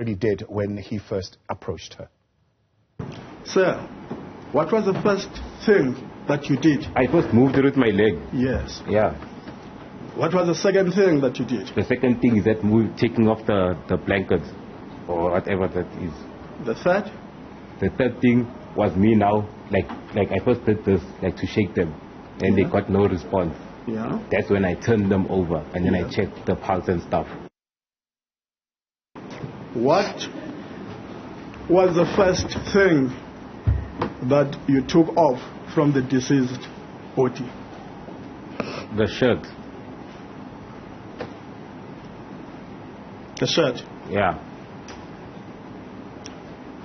already did when he first approached her. Sir, what was the first thing that you did? I first moved it with my leg. Yes. Yeah. What was the second thing that you did? The second thing is that taking off the blankets or whatever that is. The third? The third thing was me now, like I first did this, like to shake them, and they got no response. Yeah. That's when I turned them over, and then I checked the pulse and stuff. What was the first thing that you took off from the deceased body? The shirt. The shirt? Yeah.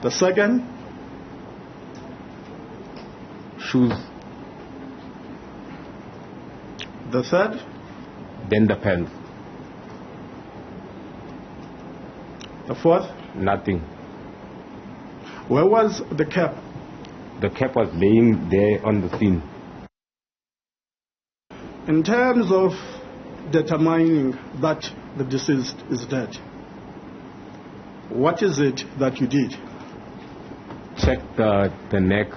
The second? Shoes. The third? Then the pants. The fourth? Nothing. Where was the cap? The cap was laying there on the scene. In terms of determining that the deceased is dead, what is it that you did? Check the neck,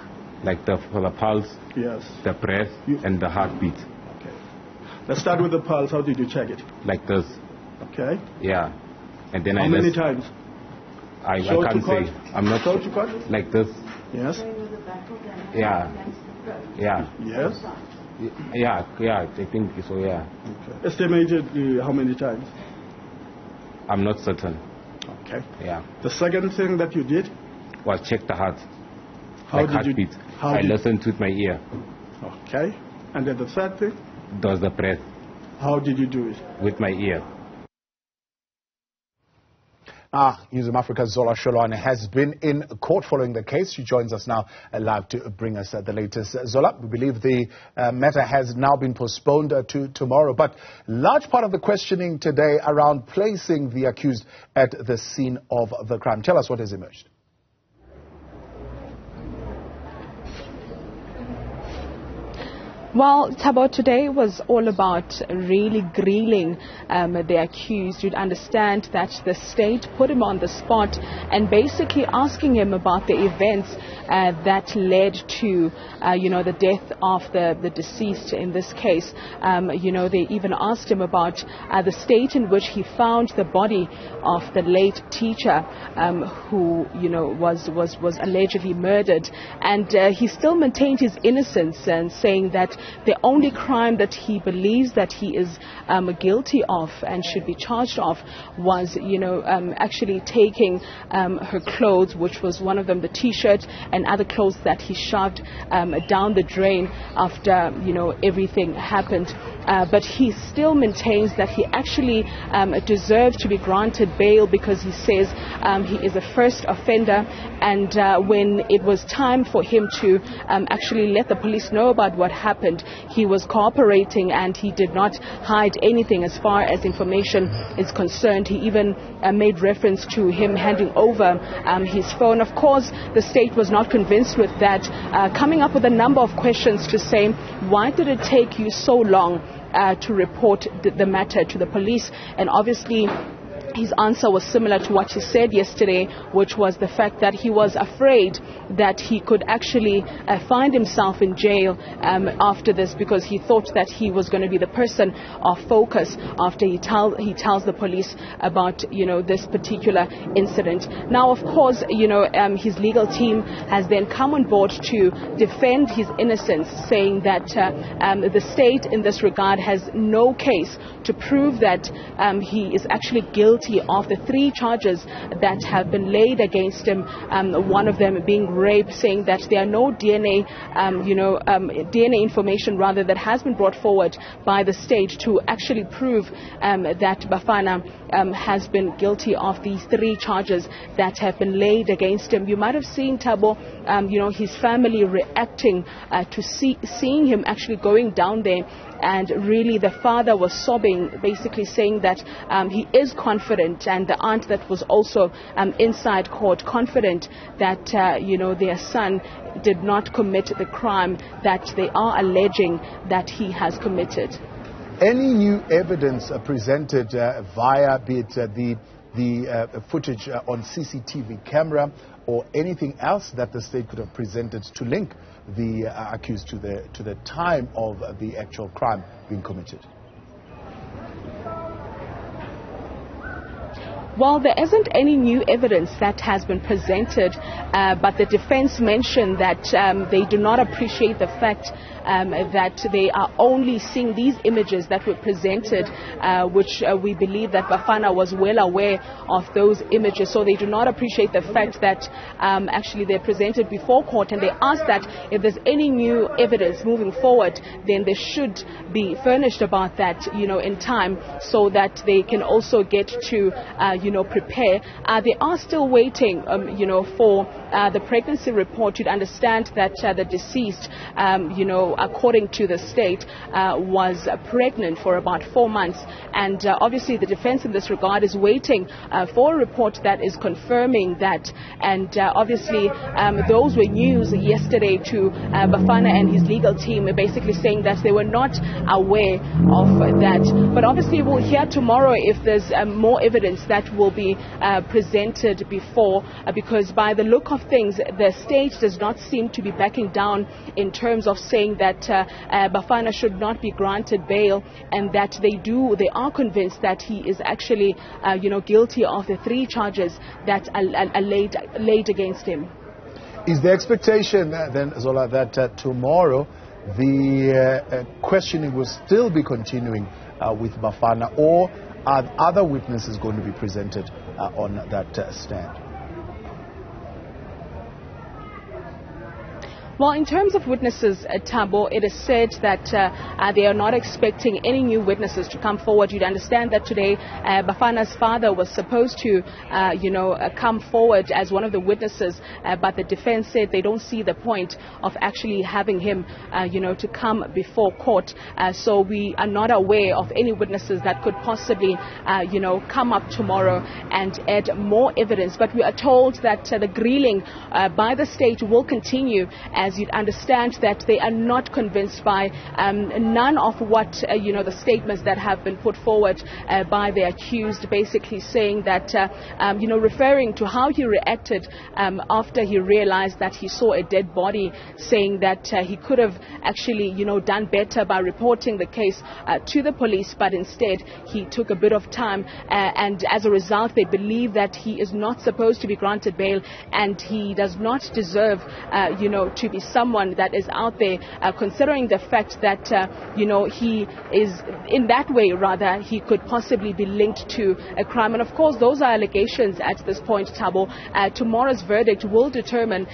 like for the pulse, Yes. the breath, and the heartbeat. Okay. Let's start with the pulse. How did you check it? Like this. Okay. Yeah. And then How many times? I can't say. I'm not sure. Like this. Yes. Yeah. Yeah. Yes. Yeah. I think so. Yeah. Okay. Estimated how many times? I'm not certain. Okay. Yeah. The second thing that you did was check the heart. How like did heartbeat. How I listened with my ear. Okay. And then the third thing? That was the breath. How did you do it? With my ear. Newzroom Africa Zola Sholwana has been in court following the case. She joins us now live to bring us the latest. Zola, we believe the matter has now been postponed to tomorrow, but large part of the questioning today around placing the accused at the scene of the crime. Tell us what has emerged. Well, Thabo, today was all about really grilling the accused. You'd understand that the state put him on the spot and basically asking him about the events that led to, the death of the deceased in this case. They even asked him about the state in which he found the body of the late teacher who, was allegedly murdered. And he still maintained his innocence and saying that the only crime that he believes that he is guilty of and should be charged of was, actually taking her clothes, which was one of them the T-shirt and other clothes that he shoved down the drain after, everything happened. But he still maintains that he actually deserves to be granted bail because he says he is a first offender, and when it was time for him to actually let the police know about what happened, he was cooperating and he did not hide anything as far as information is concerned. He even made reference to him handing over his phone. Of course, the state was not convinced with that, coming up with a number of questions to say, why did it take you so long to report the matter to the police? And obviously his answer was similar to what he said yesterday, which was the fact that he was afraid that he could actually find himself in jail after this, because he thought that he was going to be the person of focus after he tells the police about, this particular incident. Now, of course, his legal team has then come on board to defend his innocence, saying that the state in this regard has no case to prove that he is actually guilty of the 3 charges that have been laid against him, one of them being rape, saying that there are no DNA information rather that has been brought forward by the state to actually prove that Bafana has been guilty of these 3 charges that have been laid against him. You might have seen, Thabo, his family reacting to seeing him actually going down there, and really the father was sobbing, basically saying that he is confident, and the aunt that was also inside court confident that their son did not commit the crime that they are alleging that he has committed. Any new evidence presented via be it the the footage on CCTV camera or anything else that the state could have presented to link the accused to the time of the actual crime being committed? Well, there isn't any new evidence that has been presented, but the defense mentioned that they do not appreciate the fact that they are only seeing these images that were presented, which we believe that Bafana was well aware of those images. So they do not appreciate the fact that actually they're presented before court, and they ask that if there's any new evidence moving forward, then they should be furnished about that, in time, so that they can also get to, prepare. They are still waiting, for the pregnancy report. You'd understand that the deceased, according to the state, was pregnant for about 4 months. And obviously the defense in this regard is waiting for a report that is confirming that. And obviously those were news yesterday to Bafana and his legal team, basically saying that they were not aware of that. But obviously we'll hear tomorrow if there's more evidence that will be presented before, because by the look of things, the state does not seem to be backing down in terms of saying that Bafana should not be granted bail, and that they are convinced that he is actually, guilty of the 3 charges that are laid against him. Is the expectation then, Zola, that tomorrow the questioning will still be continuing with Bafana, or are other witnesses going to be presented on that stand? Well, in terms of witnesses, Thabo, it is said that they are not expecting any new witnesses to come forward. You'd understand that today Bafana's father was supposed to, come forward as one of the witnesses, but the defense said they don't see the point of actually having him, to come before court. So we are not aware of any witnesses that could possibly, come up tomorrow and add more evidence. But we are told that the grilling by the state will continue, as you'd understand that they are not convinced by none of what, the statements that have been put forward by the accused, basically saying that, referring to how he reacted after he realized that he saw a dead body, saying that he could have actually, done better by reporting the case to the police, but instead he took a bit of time, and as a result they believe that he is not supposed to be granted bail, and he does not deserve, to be someone that is out there, considering the fact that, he is in that way, rather, he could possibly be linked to a crime. And of course, those are allegations at this point, Thabo. Tomorrow's verdict will determine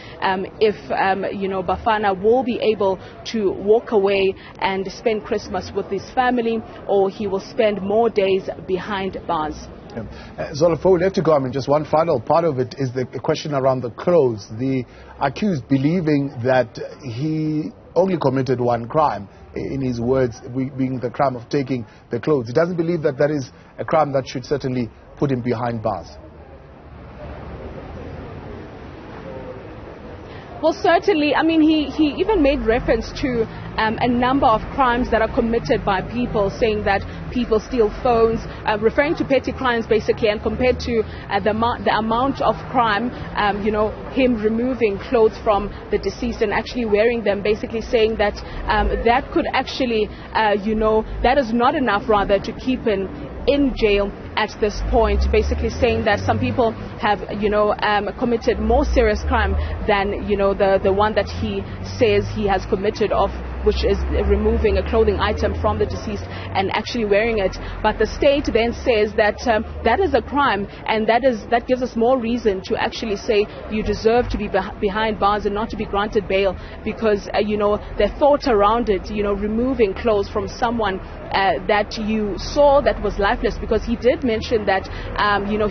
if, Bafana will be able to walk away and spend Christmas with his family, or he will spend more days behind bars. Zola, before we have to go, just one final part of it is the question around the clothes. The accused believing that he only committed one crime, in his words, being the crime of taking the clothes. He doesn't believe that that is a crime that should certainly put him behind bars. Well, certainly. He even made reference to a number of crimes that are committed by people, saying that people steal phones, referring to petty crimes basically, and compared to the amount of crime, him removing clothes from the deceased and actually wearing them, basically saying that that could actually, that is not enough, rather, to keep him in jail at this point, basically saying that some people have, committed more serious crime than, the one that he says he has committed, of which is removing a clothing item from the deceased and actually wearing it. But the state then says that that is a crime, and that gives us more reason to actually say you deserve to be behind bars and not to be granted bail, because the thought around it, removing clothes from someone that you saw that was lifeless, because he did mention that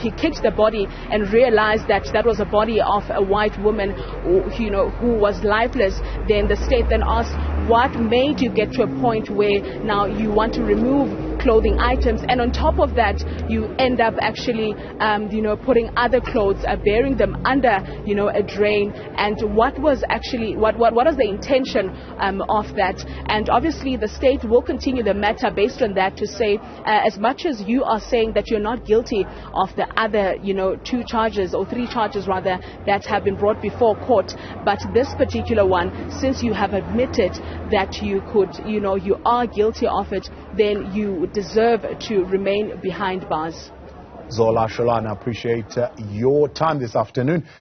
he kicked the body and realized that that was a body of a white woman who was lifeless. Then the state then asked, what made you get to a point where now you want to remove clothing items, and on top of that, you end up actually, putting other clothes, burying them under, a drain. And what was the intention of that? And obviously, the state will continue the matter based on that to say, as much as you are saying that you're not guilty of the other, 2 charges or 3 charges rather that have been brought before court, but this particular one, since you have admitted that you are guilty of it, then you deserve to remain behind bars. Zola Sholwana, appreciate your time this afternoon.